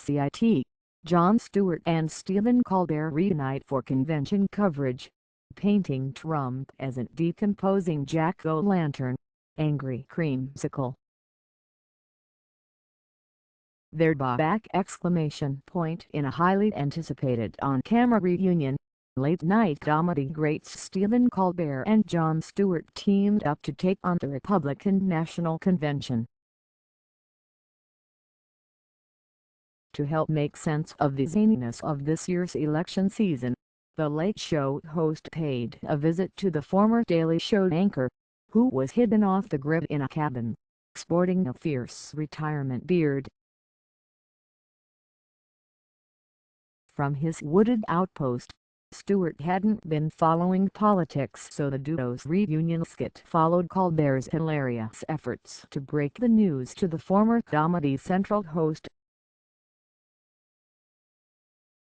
skit, Jon-Stewart and Stephen Colbert reunite for convention coverage, painting Trump as a decomposing jack-o'-lantern, angry Creamsicle. They're ba-ack! In a highly anticipated on-camera reunion, late-night comedy greats Stephen Colbert and Jon-Stewart teamed up to take on the Republican National Convention. To help make sense of the zaniness of this year's election season, the Late Show host paid a visit to the former Daily Show anchor, who was hidden off the grid in a cabin, sporting a fierce retirement beard. From his wooded outpost, Stewart hadn't been following politics, so the duo's reunion skit followed Colbert's hilarious efforts to break the news to the former Comedy Central host.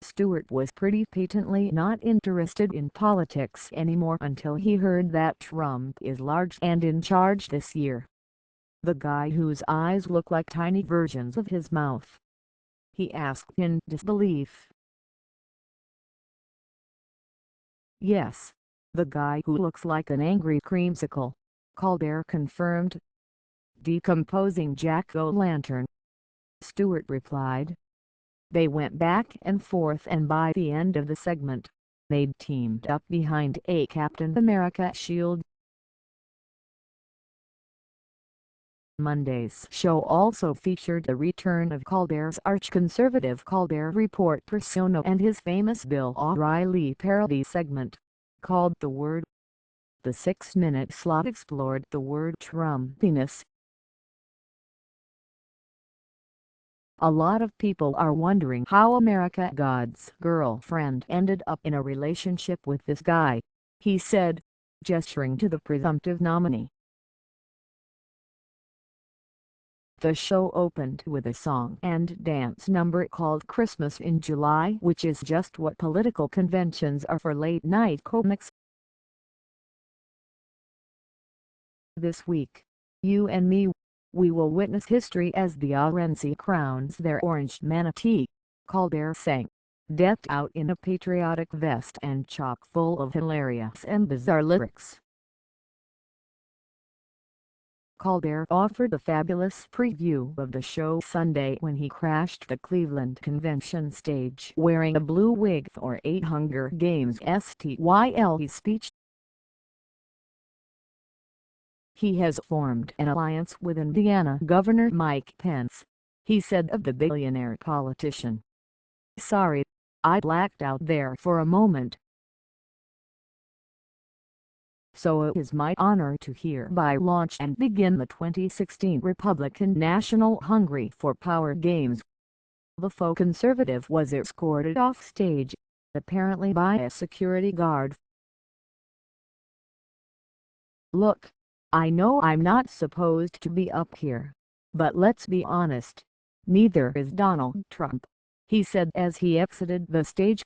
Stewart was pretty patently not interested in politics anymore until he heard that Trump is large and in charge this year. The guy whose eyes look like tiny versions of his mouth, he asked in disbelief. Yes, the guy who looks like an angry Creamsicle, Colbert confirmed. Decomposing jack-o'-lantern, Stewart replied. They went back and forth, and by the end of the segment, they'd teamed up behind a Captain America shield. Monday's show also featured the return of Colbert's arch-conservative Colbert Report persona and his famous Bill O'Reilly parody segment, called The Word. The 6-minute slot explored the word Trumpiness. A lot of people are wondering how America God's girlfriend ended up in a relationship with this guy, he said, gesturing to the presumptive nominee. The show opened with a song and dance number called Christmas in July, which is just what political conventions are for late-night comics. This week, you and me, we will witness history as the RNC crowns their orange manatee, Colbert sang, decked out in a patriotic vest and chock-full of hilarious and bizarre lyrics. Colbert offered a fabulous preview of the show Sunday when he crashed the Cleveland convention stage wearing a blue wig for a Hunger Games style speech. He has formed an alliance with Indiana Governor Mike Pence, he said of the billionaire politician. Sorry, I blacked out there for a moment. So it is my honor to hereby launch and begin the 2016 Republican National Hungry for Power Games. The faux-conservative was escorted off stage, apparently by a security guard. Look, I know I'm not supposed to be up here, but let's be honest, neither is Donald Trump, he said as he exited the stage.